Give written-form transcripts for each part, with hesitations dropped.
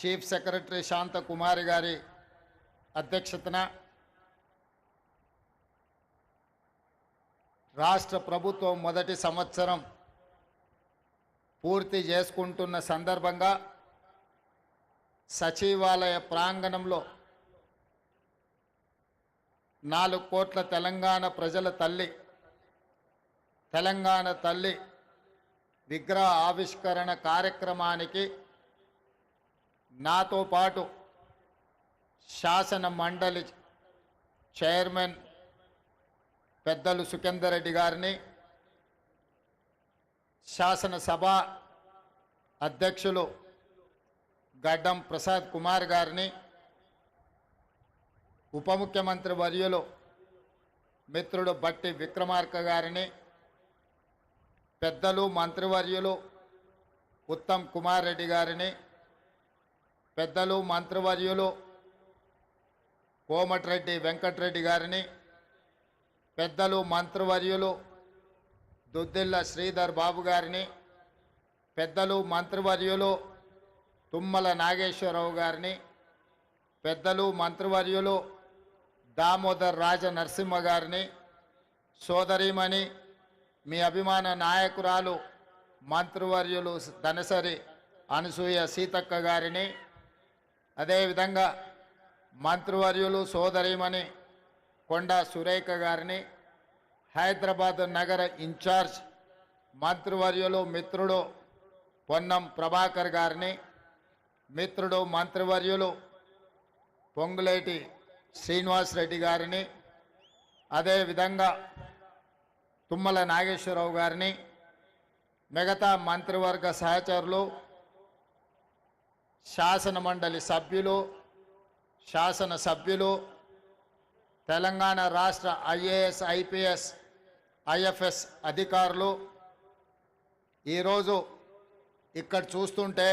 Chief secretary శాంత కుమారి గారి అధ్యక్షతన రాష్ట్ర ప్రభుత్వం మొదటి సంవత్సరం పూర్తి చేసుకుంటున్న సందర్భంగా సచివాలయ ప్రాంగణంలో 4 కోట్ల తెలంగాణ ప్రజల తల్లి తెలంగాణ తల్లి విగ్రహ ఆవిష్కరణ కార్యక్రమానికి నాతో పాటు శాసన మండలి చైర్మన్ పెద్దలు సుఖేందర్ రెడ్డి గారిని, శాసనసభ అధ్యక్షులు గడ్డం ప్రసాద్ కుమార్ గారిని, ఉప ముఖ్యమంత్రి వర్యులు మిత్రుడు బట్టి విక్రమార్క గారిని, పెద్దలు మంత్రివర్యులు ఉత్తమ్ కుమార్ రెడ్డి గారిని, పెద్దలు మంత్రివర్యులు కోమటిరెడ్డి వెంకటరెడ్డి గారిని, పెద్దలు మంత్రివర్యులు దుద్దిల్ల శ్రీధర్ బాబు గారిని, పెద్దలు మంత్రివర్యులు తుమ్మల నాగేశ్వరరావు గారిని, పెద్దలు మంత్రివర్యులు దామోదర్ రాజ నరసింహ గారిని, సోదరీమణి మీ అభిమాన నాయకురాలు మంత్రివర్యులు ధనసరి అనసూయ సీతక్క గారిని, అదేవిధంగా మంత్రివర్యులు సోదరీమణి కొండా సురేఖ గారిని, హైదరాబాద్ నగర ఇన్ఛార్జ్ మంత్రివర్యులు మిత్రుడు పొన్నం ప్రభాకర్ గారిని, మిత్రుడు మంత్రివర్యులు పొంగులేటి శ్రీనివాస్ రెడ్డి గారిని, అదేవిధంగా తుమ్మల నాగేశ్వరరావు గారిని, మిగతా మంత్రివర్గ సహచరులు, శాసన మండలి సభ్యులు, శాసనసభ్యులు, తెలంగాణ రాష్ట్ర ఐఏఎస్ ఐపీఎస్ ఐఎఫ్ఎస్ అధికారులు, ఈరోజు ఇక్కడ చూస్తుంటే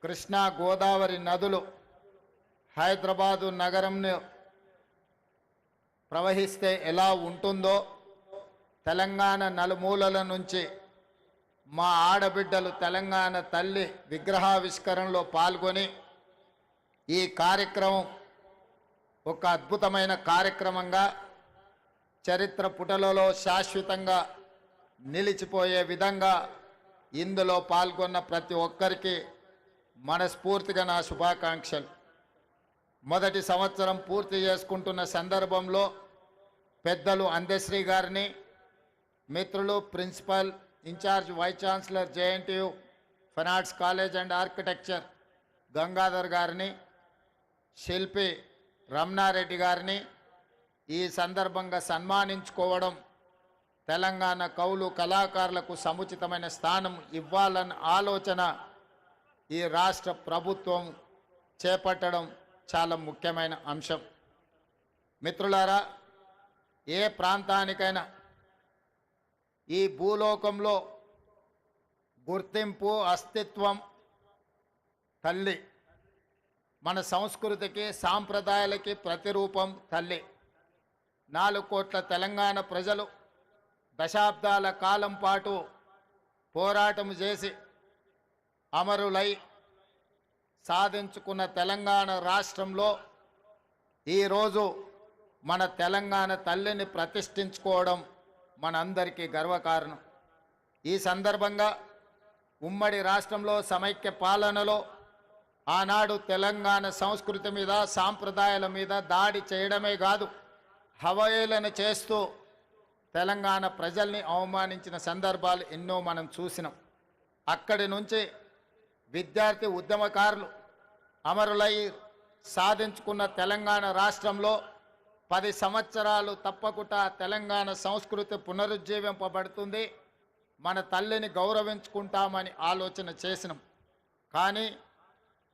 కృష్ణా గోదావరి నదులు హైదరాబాదు నగరంను ప్రవహిస్తే ఎలా ఉంటుందో తెలంగాణ నలుమూలల నుంచి మా ఆడబిడ్డలు తెలంగాణ తల్లి విగ్రహావిష్కరణలో పాల్గొని ఈ కార్యక్రమం ఒక అద్భుతమైన కార్యక్రమంగా చరిత్ర పుటలలో శాశ్వతంగా నిలిచిపోయే విధంగా ఇందులో పాల్గొన్న ప్రతి ఒక్కరికి మనస్ఫూర్తిగా నా శుభాకాంక్షలు. మొదటి సంవత్సరం పూర్తి చేసుకుంటున్న సందర్భంలో పెద్దలు అందశ్రీ గారిని, మిత్రులు principal in-charge vice chancellor JNTU fine arts college and architecture Gangadhar గారిని, శిల్పి రమణారెడ్డి గారిని ఈ సందర్భంగా సన్మానించుకోవడం, తెలంగాణ కవులు కళాకారులకు సముచితమైన స్థానం ఇవ్వాలన్న ఆలోచన ఈ రాష్ట్ర ప్రభుత్వం చేపట్టడం చాలా ముఖ్యమైన అంశం. మిత్రులారా, ఏ ప్రాంతానికైనా ఈ భూలోకంలో గుర్తింపు అస్తిత్వం తల్లి. మన సంస్కృతికి సాంప్రదాయాలకి ప్రతిరూపం తల్లి. 4 కోట్ల తెలంగాణ ప్రజలు దశాబ్దాల కాలం పాటు పోరాటం చేసి అమరులై సాధించుకున్న తెలంగాణ రాష్ట్రంలో ఈరోజు మన తెలంగాణ తల్లిని ప్రతిష్ఠించుకోవడం మనందరికీ గర్వకారణం. ఈ సందర్భంగా ఉమ్మడి రాష్ట్రంలో సమైక్య పాలనలో ఆనాడు తెలంగాణ సంస్కృతి మీద సాంప్రదాయాల మీద దాడి చేయడమే కాదు, హవయేళన చేస్తూ తెలంగాణ ప్రజల్ని అవమానించిన సందర్భాలు ఎన్నో మనం చూసినాం. అక్కడి నుంచి విద్యార్థి ఉద్యమకారులు అమరులై సాధించుకున్న తెలంగాణ రాష్ట్రంలో 10 సంవత్సరాలు తప్పకుండా తెలంగాణ సంస్కృతి పునరుజ్జీవింపబడుతుంది, మన తల్లిని గౌరవించుకుంటామని ఆలోచన చేసినాం. కానీ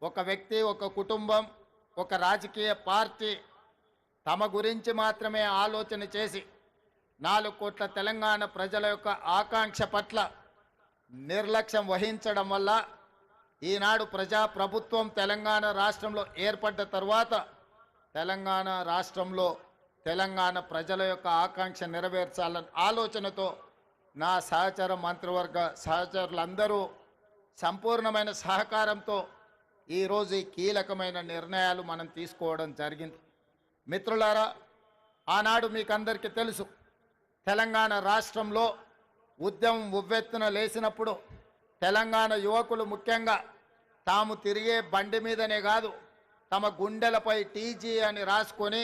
ఒక వ్యక్తి, ఒక కుటుంబం, ఒక రాజకీయ పార్టీ తమ గురించి మాత్రమే ఆలోచన చేసి 4 కోట్ల తెలంగాణ ప్రజల యొక్క ఆకాంక్ష పట్ల నిర్లక్ష్యం వహించడం వల్ల ఈనాడు ప్రజాప్రభుత్వం తెలంగాణ రాష్ట్రంలో ఏర్పడ్డ తర్వాత తెలంగాణ రాష్ట్రంలో తెలంగాణ ప్రజల యొక్క ఆకాంక్ష నెరవేర్చాలన్న ఆలోచనతో నా సహచర మంత్రివర్గ సహచరులందరూ సంపూర్ణమైన సహకారంతో ఈరోజు ఈ కీలకమైన నిర్ణయాలు మనం తీసుకోవడం జరిగింది. మిత్రులారా, ఆనాడు మీకు అందరికీ తెలుసు, తెలంగాణ రాష్ట్రంలో ఉద్యమం ఉవ్వెత్తున లేచినప్పుడు తెలంగాణ యువకులు ముఖ్యంగా తాము తిరిగే బండి మీదనే కాదు, తమ గుండెలపై టీజీ అని రాసుకొని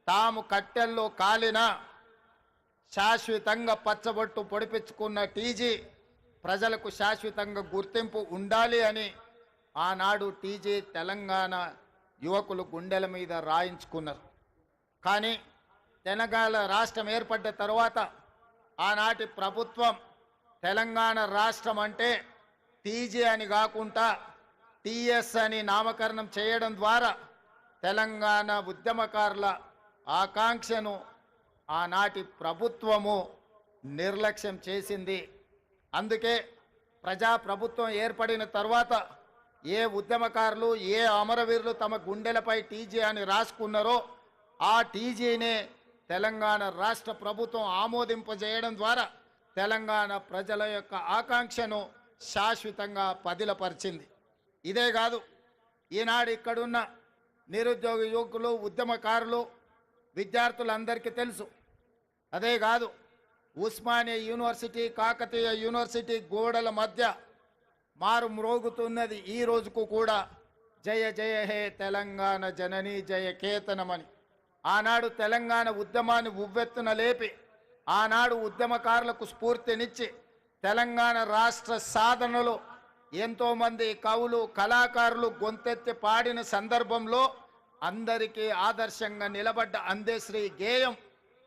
తాము కట్టెల్లో కాలిన శాశ్వతంగా పచ్చబొట్టు పొడిపించుకున్న టీజీ ప్రజలకు శాశ్వతంగా గుర్తింపు ఉండాలి అని ఆనాడు టీజీ తెలంగాణ యువకులు గుండెల మీద రాయించుకున్నారు. కానీ తెలంగాణ రాష్ట్రం ఏర్పడ్డ తర్వాత ఆనాటి ప్రభుత్వం తెలంగాణ రాష్ట్రం అంటే టీజీ అని కాకుండా టీఎస్ అని నామకరణం చేయడం ద్వారా తెలంగాణ ఉద్యమకారుల ఆకాంక్షను ఆనాటి ప్రభుత్వము నిర్లక్ష్యం చేసింది. అందుకే ప్రజాప్రభుత్వం ఏర్పడిన తర్వాత ఏ ఉద్యమకారులు, ఏ అమరవీరులు తమ గుండెలపై టీజీ అని రాసుకున్నారో ఆ టీజీనే తెలంగాణ రాష్ట్ర ప్రభుత్వం ఆమోదింపజేయడం ద్వారా తెలంగాణ ప్రజల యొక్క ఆకాంక్షను శాశ్వతంగా పదిలపరిచింది. ఇదే కాదు, ఈనాడు ఇక్కడున్న నిరుద్యోగ యువకులు, ఉద్యమకారులు, విద్యార్థులందరికీ తెలుసు. అదే కాదు, ఉస్మానియా యూనివర్సిటీ, కాకతీయ యూనివర్సిటీ గోడల మధ్య మారు మ్రోగుతున్నది ఈ రోజుకు కూడా జయ జయ హే తెలంగాణ జనని జయ కేతనమని. ఆనాడు తెలంగాణ ఉద్యమాన్ని ఉవ్వెత్తున లేపి ఆనాడు ఉద్యమకారులకు స్ఫూర్తినిచ్చి తెలంగాణ రాష్ట్ర సాధనలో ఎంతోమంది కవులు, కళాకారులు గొంతెత్తి పాడిన సందర్భంలో అందరికీ ఆదర్శంగా నిలబడ్డ అందశ్రీ గేయం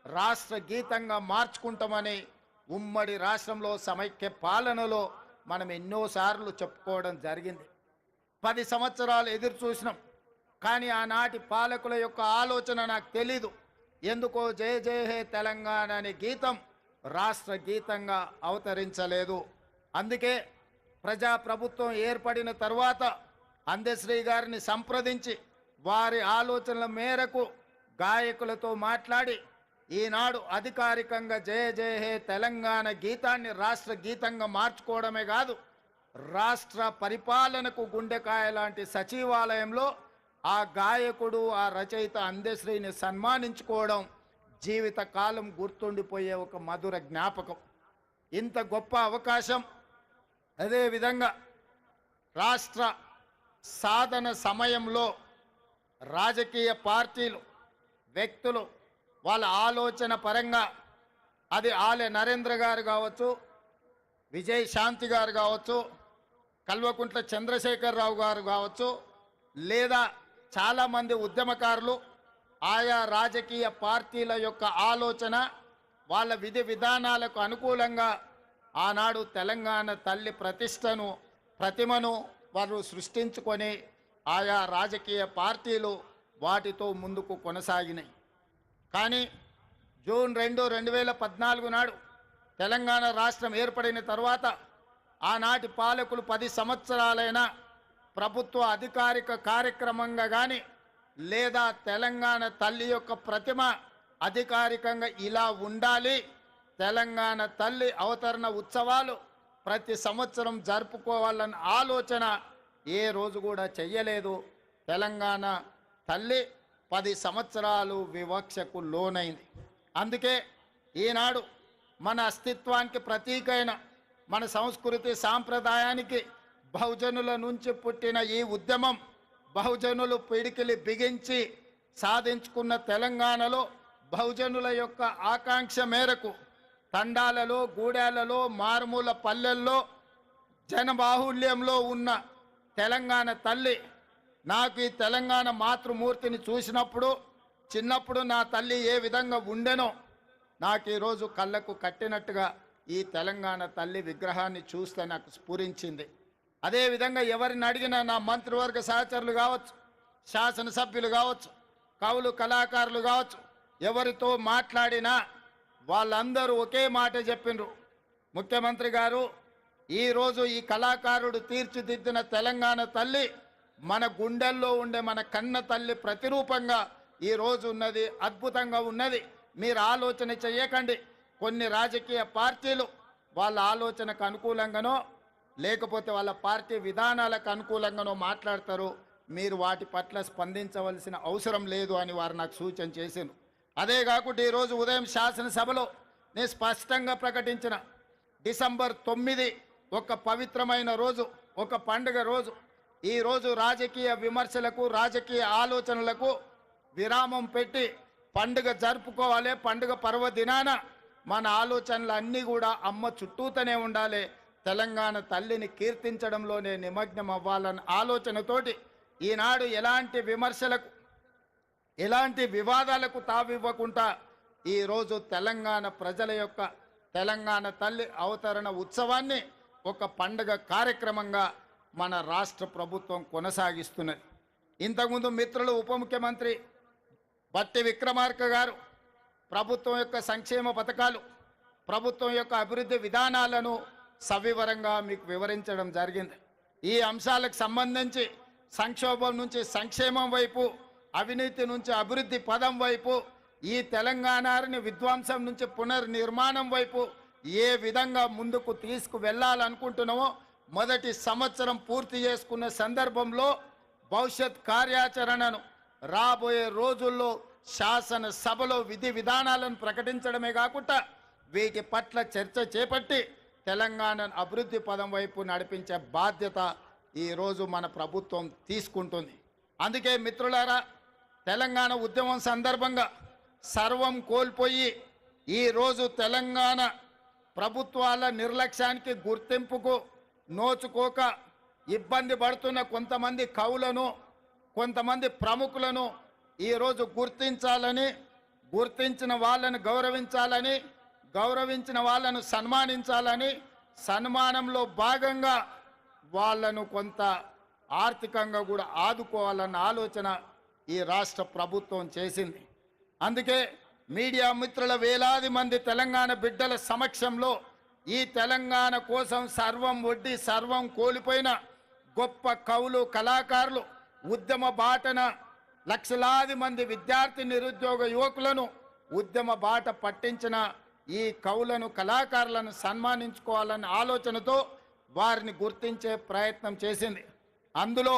రాష్ట్ర గీతంగా మార్చుకుంటామని ఉమ్మడి రాష్ట్రంలో సమైక్య పాలనలో మనం ఎన్నోసార్లు చెప్పుకోవడం జరిగింది. 10 సంవత్సరాలు ఎదురు చూసినాం, కానీ ఆనాటి పాలకుల యొక్క ఆలోచన నాకు తెలీదు. ఎందుకో జయ జయ హే తెలంగాణ అనే గీతం రాష్ట్ర గీతంగా అవతరించలేదు. అందుకే ప్రజాప్రభుత్వం ఏర్పడిన తర్వాత అందశ్రీ గారిని సంప్రదించి వారి ఆలోచనల మేరకు గాయకులతో మాట్లాడి ఈనాడు అధికారికంగా జయ జయ హే తెలంగాణ గీతాన్ని రాష్ట్ర గీతంగా మార్చుకోవడమే కాదు, రాష్ట్ర పరిపాలనకు గుండెకాయ లాంటి సచివాలయంలో ఆ గాయకుడు, ఆ రచయిత అందశ్రీని సన్మానించుకోవడం జీవితకాలం గుర్తుండిపోయే ఒక మధుర జ్ఞాపకం. ఇంత గొప్ప అవకాశం, అదేవిధంగా రాష్ట్ర సాధన సమయంలో రాజకీయ పార్టీలు, వ్యక్తులు వాళ్ళ ఆలోచన పరంగా అది ఆలె నరేంద్ర గారు కావచ్చు, విజయ్ శాంతి గారు కావచ్చు, కల్వకుంట్ల చంద్రశేఖరరావు గారు కావచ్చు, లేదా చాలామంది ఉద్యమకారులు ఆయా రాజకీయ పార్టీల యొక్క ఆలోచన, వాళ్ళ విధి విధానాలకు అనుకూలంగా ఆనాడు తెలంగాణ తల్లి ప్రతిమను వారు సృష్టించుకొని ఆయా రాజకీయ పార్టీలు వాటితో ముందుకు కొనసాగినాయి. కానీ జూన్ 2, 2014 నాడు తెలంగాణ రాష్ట్రం ఏర్పడిన తర్వాత ఆనాటి పాలకులు 10 సంవత్సరాలైనా ప్రభుత్వ అధికారిక కార్యక్రమంగా కానీ లేదా తెలంగాణ తల్లి యొక్క ప్రతిమ అధికారికంగా ఇలా ఉండాలి, తెలంగాణ తల్లి అవతరణ ఉత్సవాలు ప్రతి సంవత్సరం జరుపుకోవాలన్న ఆలోచన ఏ రోజు కూడా చెయ్యలేదు. తెలంగాణ తల్లి 10 సంవత్సరాలు వివక్షకు లోనైంది. అందుకే ఈనాడు మన అస్తిత్వానికి ప్రతీకైన, మన సంస్కృతి సాంప్రదాయానికి బహుజనుల నుంచి పుట్టిన ఈ ఉద్యమం బహుజనులు పిడికిలి బిగించి సాధించుకున్న తెలంగాణలో బహుజనుల యొక్క ఆకాంక్ష మేరకు తండాలలో, గూడాలలో, మారుమూల పల్లెల్లో జనబాహుల్యంలో ఉన్న తెలంగాణ తల్లి, నాకు ఈ తెలంగాణ మాతృమూర్తిని చూసినప్పుడు చిన్నప్పుడు నా తల్లి ఏ విధంగా ఉండెనో నాకు ఈరోజు కళ్ళకు కట్టినట్టుగా ఈ తెలంగాణ తల్లి విగ్రహాన్ని చూస్తే నాకు స్ఫురించింది. అదేవిధంగా ఎవరిని అడిగినా నా మంత్రివర్గ సహచరులు కావచ్చు, శాసనసభ్యులు కావచ్చు, కవులు, కళాకారులు కావచ్చు, ఎవరితో మాట్లాడినా వాళ్ళందరూ ఒకే మాట చెప్పిండ్రు, ముఖ్యమంత్రి గారు ఈరోజు ఈ కళాకారుడు తీర్చిదిద్దిన తెలంగాణ తల్లి మన గుండెల్లో ఉండే మన కన్న తల్లి ప్రతిరూపంగా ఈరోజు ఉన్నది, అద్భుతంగా ఉన్నది. మీరు ఆలోచన చేయకండి. కొన్ని రాజకీయ పార్టీలు వాళ్ళ ఆలోచనకు అనుకూలంగానో లేకపోతే వాళ్ళ పార్టీ విధానాలకు అనుకూలంగానో మాట్లాడతారు. మీరు వాటి పట్ల స్పందించవలసిన అవసరం లేదు అని వారు నాకు సూచన చేశారు. అదే కాకుండా ఈరోజు ఉదయం శాసనసభలో నేను స్పష్టంగా ప్రకటించిన డిసెంబర్ 9 ఒక పవిత్రమైన రోజు, ఒక పండుగ రోజు. ఈరోజు రాజకీయ విమర్శలకు, రాజకీయ ఆలోచనలకు విరామం పెట్టి పండుగ జరుపుకోవాలి. పండుగ పర్వదినాన మన ఆలోచనలు అన్నీ కూడా అమ్మ చుట్టూతోనే ఉండాలి, తెలంగాణ తల్లిని కీర్తించడంలోనే నిమగ్నం అవ్వాలన్న ఆలోచనతోటి ఈనాడు ఎలాంటి విమర్శలకు, ఎలాంటి వివాదాలకు తావివ్వకుండా ఈరోజు తెలంగాణ ప్రజల యొక్క తెలంగాణ తల్లి అవతరణ ఉత్సవాన్ని ఒక పండుగ కార్యక్రమంగా మన రాష్ట్ర ప్రభుత్వం కొనసాగిస్తున్నది. ఇంతకుముందు మిత్రులు ఉప ముఖ్యమంత్రి బట్టి విక్రమార్క గారు ప్రభుత్వం యొక్క సంక్షేమ పథకాలు, ప్రభుత్వం యొక్క అభివృద్ధి విధానాలను సవివరంగా మీకు వివరించడం జరిగింది. ఈ అంశాలకు సంబంధించి సంక్షోభం నుంచి సంక్షేమం వైపు, అవినీతి నుంచి అభివృద్ధి పదం వైపు, ఈ తెలంగాణని విధ్వంసం నుంచి పునర్నిర్మాణం వైపు ఏ విధంగా ముందుకు తీసుకువెళ్ళాలనుకుంటున్నామో మొదటి సంవత్సరం పూర్తి చేసుకున్న సందర్భంలో భవిష్యత్ కార్యాచరణను రాబోయే రోజుల్లో శాసనసభలో విధి విధానాలను ప్రకటించడమే కాకుండా వీటి పట్ల చర్చ చేపట్టి తెలంగాణను అభివృద్ధి పదం వైపు నడిపించే బాధ్యత ఈరోజు మన ప్రభుత్వం తీసుకుంటుంది. అందుకే మిత్రులారా, తెలంగాణ ఉద్యమం సందర్భంగా సర్వం కోల్పోయి ఈరోజు తెలంగాణ ప్రభుత్వాల నిర్లక్ష్యానికి, గుర్తింపుకు నోచుకోక ఇబ్బంది పడుతున్న కొంతమంది కవులను, కొంతమంది ప్రముఖులను ఈరోజు గుర్తించాలని, గుర్తించిన వాళ్ళను గౌరవించాలని, గౌరవించిన వాళ్ళను సన్మానించాలని, సన్మానంలో భాగంగా వాళ్ళను కొంత ఆర్థికంగా కూడా ఆదుకోవాలన్న ఆలోచన ఈ రాష్ట్ర ప్రభుత్వం చేసింది. అందుకే మీడియా మిత్రుల వేలాది మంది తెలంగాణ బిడ్డల సమక్షంలో ఈ తెలంగాణ కోసం సర్వం ఒడ్డి సర్వం కోల్పోయిన గొప్ప కవులు, కళాకారులు, ఉద్యమ బాటన లక్షలాది మంది విద్యార్థి, నిరుద్యోగ యువకులను ఉద్యమ బాట పట్టించిన ఈ కవులను, కళాకారులను సన్మానించుకోవాలన్న ఆలోచనతో వారిని గుర్తించే ప్రయత్నం చేసింది. అందులో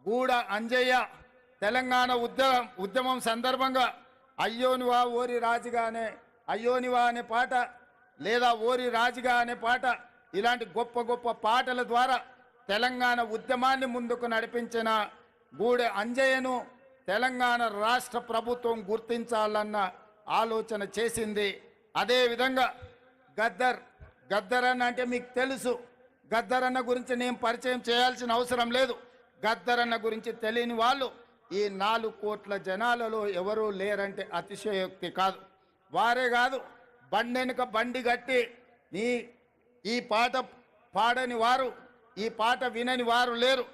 గూడ అంజయ్య తెలంగాణ ఉద్యమం సందర్భంగా అయ్యోనివా ఓరి రాజుగానే, అయ్యోనివా అనే పాట, లేదా ఓరి రాజుగా అనే పాట, ఇలాంటి గొప్ప గొప్ప పాటల ద్వారా తెలంగాణ ఉద్యమాన్ని ముందుకు నడిపించిన గూడ అంజయ్యను తెలంగాణ రాష్ట్ర ప్రభుత్వం గుర్తించాలన్న ఆలోచన చేసింది. అదేవిధంగా గద్దర్ అన్న అంటే మీకు తెలుసు. గద్దర్ అన్న గురించి నేను పరిచయం చేయాల్సిన అవసరం లేదు. గద్దర్ అన్న గురించి తెలియని వాళ్ళు ఈ 4 కోట్ల జనాలలో ఎవరూ లేరంటే అతిశయోక్తి కాదు. వారే కాదు, బండెనుక బండి కట్టి ఈ పాట పాడని వారు, ఈ పాట వినని వారు లేరు.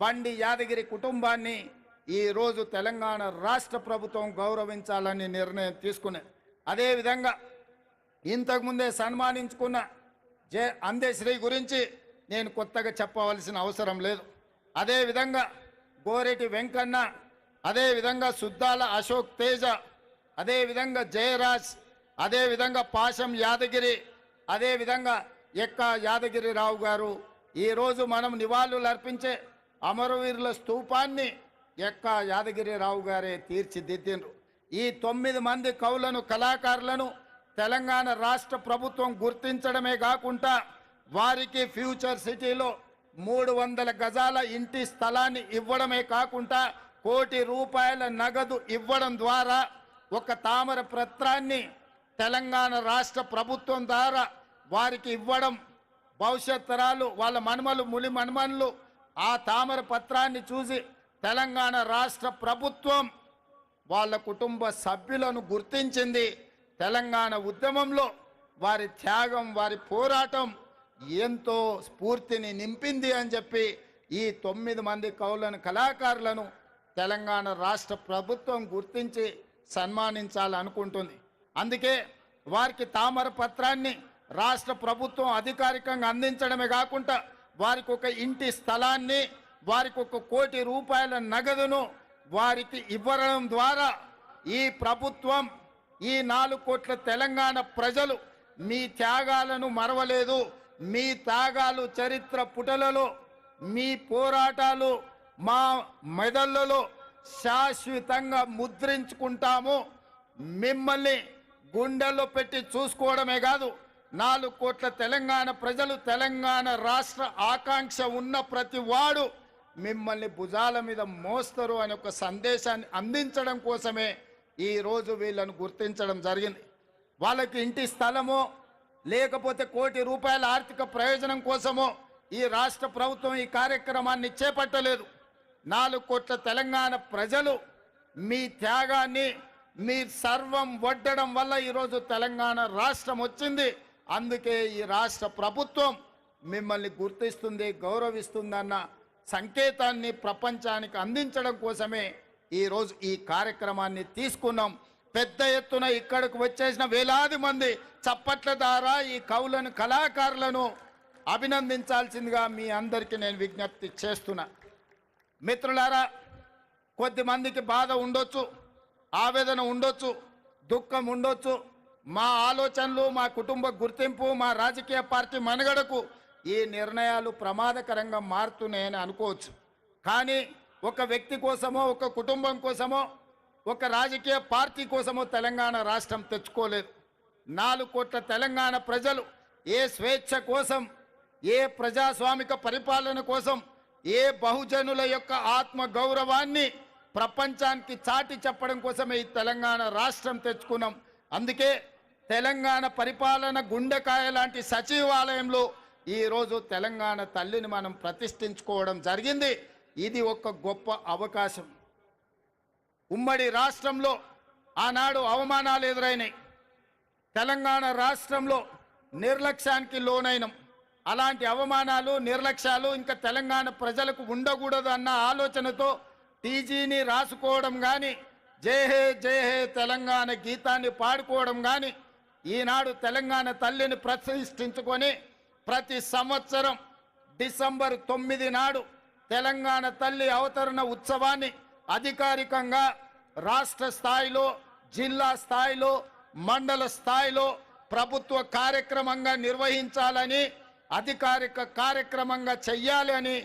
బండి యాదగిరి కుటుంబాన్ని ఈరోజు తెలంగాణ రాష్ట్ర ప్రభుత్వం గౌరవించాలని నిర్ణయం తీసుకున్నది. అదేవిధంగా ఇంతకుముందే సన్మానించుకున్న అందశ్రీ గురించి నేను కొత్తగా చెప్పవలసిన అవసరం లేదు. అదేవిధంగా గోరెటి వెంకన్న, అదేవిధంగా సుద్దాల అశోక్ తేజ, అదేవిధంగా జయరాజ్, అదేవిధంగా పాశం యాదగిరి, అదేవిధంగా ఎక్క యాదగిరిరావు గారు ఈరోజు మనం నివాళులు అర్పించే అమరవీరుల స్తూపాన్ని ఎక్క యాదగిరిరావు గారే తీర్చిదిద్దిండ్రు. ఈ 9 మంది కవులను, కళాకారులను తెలంగాణ రాష్ట్ర ప్రభుత్వం గుర్తించడమే కాకుండా వారికి ఫ్యూచర్ సిటీలో 300 గజాల ఇంటి స్థలాన్ని ఇవ్వడమే కాకుండా ₹1 కోటి నగదు ఇవ్వడం ద్వారా ఒక తామర పత్రాన్ని తెలంగాణ రాష్ట్ర ప్రభుత్వం ద్వారా వారికి ఇవ్వడం, భవిష్యత్ తరాలు వాళ్ళ మనుమలు, ములి మనుమనులు ఆ తామర పత్రాన్ని చూసి తెలంగాణ రాష్ట్ర ప్రభుత్వం వాళ్ళ కుటుంబ సభ్యులను గుర్తించింది. తెలంగాణ ఉద్యమంలో వారి త్యాగం, వారి పోరాటం ఎంతో స్ఫూర్తిని నింపింది అని చెప్పి ఈ 9 మంది కవులను, కళాకారులను తెలంగాణ రాష్ట్ర ప్రభుత్వం గుర్తించి సన్మానించాలనుకుంటుంది. అందుకే వారికి తామర పత్రాన్ని రాష్ట్ర ప్రభుత్వం అధికారికంగా అందించడమే కాకుండా వారికి ఒక ఇంటి స్థలాన్ని, వారికి ₹1 కోటి నగదును వారికి ఇవ్వడం ద్వారా ఈ ప్రభుత్వం, ఈ 4 కోట్ల తెలంగాణ ప్రజలు మీ త్యాగాలను మరవలేదు, మీ త్యాగాలు చరిత్ర పుటలలో, మీ పోరాటాలు మా మెదళ్ళలో శాశ్వతంగా ముద్రించుకుంటాము. మిమ్మల్ని గుండెల్లో పెట్టి చూసుకోవడమే కాదు, 4 కోట్ల తెలంగాణ ప్రజలు, తెలంగాణ రాష్ట్ర ఆకాంక్ష ఉన్న ప్రతి వాడు మిమ్మల్ని భుజాల మీద మోస్తారు అనే ఒక సందేశాన్ని అందించడం కోసమే ఈరోజు వీళ్ళను గుర్తించడం జరిగింది. వాళ్ళకి ఇంటి స్థలమో లేకపోతే కోటి రూపాయల ఆర్థిక ప్రయోజనం కోసమో ఈ రాష్ట్ర ప్రభుత్వం ఈ కార్యక్రమాన్ని చేపట్టలేదు. 4 కోట్ల తెలంగాణ ప్రజలు మీ త్యాగాన్ని, మీ సర్వం వడ్డడం వల్ల ఈరోజు తెలంగాణ రాష్ట్రం వచ్చింది. అందుకే ఈ రాష్ట్ర ప్రభుత్వం మిమ్మల్ని గుర్తిస్తుంది, గౌరవిస్తుందన్న సంకేతాన్ని ప్రపంచానికి అందించడం కోసమే ఈరోజు ఈ కార్యక్రమాన్ని తీసుకున్నాం. పెద్ద ఎత్తున ఇక్కడికి వచ్చేసిన వేలాది మంది చప్పట్ల ద్వారా ఈ కవులను, కళాకారులను అభినందించాల్సిందిగా మీ అందరికీ నేను విజ్ఞప్తి చేస్తున్నా. మిత్రులారా, కొద్దిమందికి బాధ ఉండొచ్చు, ఆవేదన ఉండొచ్చు, దుఃఖం ఉండొచ్చు. మా ఆలోచనలు, మా కుటుంబ గుర్తింపు, మా రాజకీయ పార్టీ మనుగడకు ఈ నిర్ణయాలు ప్రమాదకరంగా మారుతున్నాయని అనుకోవచ్చు. కానీ ఒక వ్యక్తి కోసమో, ఒక కుటుంబం కోసమో, ఒక రాజకీయ పార్టీ కోసమో తెలంగాణ రాష్ట్రం తెచ్చుకోలేదు. 4 కోట్ల తెలంగాణ ప్రజలు ఏ స్వేచ్ఛ కోసం, ఏ ప్రజాస్వామిక పరిపాలన కోసం, ఏ బహుజనుల యొక్క ఆత్మ గౌరవాన్ని ప్రపంచానికి చాటి చెప్పడం కోసమే ఈ తెలంగాణ రాష్ట్రం తెచ్చుకున్నాం. అందుకే తెలంగాణ పరిపాలన గుండెకాయ లాంటి సచివాలయంలో ఈరోజు తెలంగాణ తల్లిని మనం ప్రతిష్ఠించుకోవడం జరిగింది. ఇది ఒక గొప్ప అవకాశం. ఉమ్మడి రాష్ట్రంలో ఆనాడు అవమానాలు ఎదురైనాయి. తెలంగాణ రాష్ట్రంలో నిర్లక్ష్యానికి లోనైనం. అలాంటి అవమానాలు, నిర్లక్ష్యాలు ఇంకా తెలంగాణ ప్రజలకు ఉండకూడదు అన్న ఆలోచనతో టీజీని రాసుకోవడం కానీ, జై హే జై హే తెలంగాణ గీతాన్ని పాడుకోవడం కానీ, ఈనాడు తెలంగాణ తల్లిని ప్రతిష్ఠించుకొని ప్రతి సంవత్సరం డిసెంబర్ 9 నాడు తెలంగాణ తల్లి అవతరణ ఉత్సవాన్ని అధికారికంగా రాష్ట్ర స్థాయిలో, జిల్లా స్థాయిలో, మండల స్థాయిలో ప్రభుత్వ కార్యక్రమంగా నిర్వహించాలని, అధికారిక కార్యక్రమంగా చెయ్యాలి అని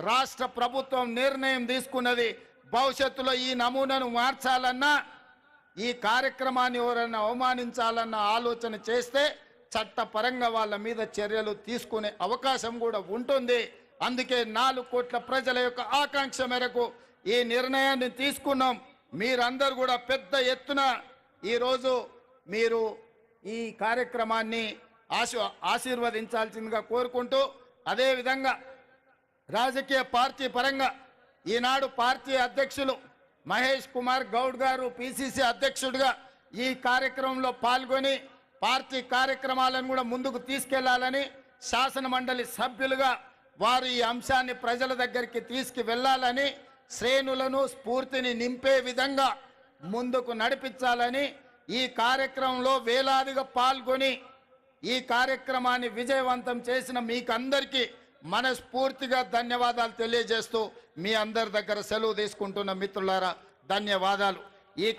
రాష్ట్ర ప్రభుత్వం నిర్ణయం తీసుకున్నది. భవిష్యత్తులో ఈ నమూనాను మార్చాలన్నా, ఈ కార్యక్రమాన్ని ఎవరైనా అవమానించాలన్న ఆలోచన చేస్తే చట్టపరంగా వాళ్ళ మీద చర్యలు తీసుకునే అవకాశం కూడా ఉంటుంది. అందుకే 4 కోట్ల ప్రజల యొక్క ఆకాంక్ష మేరకు ఈ నిర్ణయాన్ని తీసుకున్నాం. మీరందరూ కూడా పెద్ద ఎత్తున ఈరోజు మీరు ఈ కార్యక్రమాన్ని ఆశీర్వదించాల్సిందిగా కోరుకుంటూ, అదేవిధంగా రాజకీయ పార్టీ పరంగా ఈనాడు పార్టీ అధ్యక్షులు మహేష్ కుమార్ గౌడ్ గారు పిసిసి అధ్యక్షుడిగా ఈ కార్యక్రమంలో పాల్గొని పార్టీ కార్యక్రమాలను కూడా ముందుకు తీసుకెళ్లాలని, శాసన మండలి సభ్యులుగా వారు ఈ అంశాన్ని ప్రజల దగ్గరికి తీసుకువెళ్లాలని, శ్రేణులను స్ఫూర్తిని నింపే విధంగా ముందుకు నడిపించాలని, ఈ కార్యక్రమంలో వేలాదిగా పాల్గొని ఈ కార్యక్రమాన్ని విజయవంతం చేసిన మీకందరికీ మనస్ఫూర్తిగా ధన్యవాదాలు తెలియజేస్తూ మీ అందరి దగ్గర సెలవు తీసుకుంటున్న మిత్రులారా, ధన్యవాదాలు.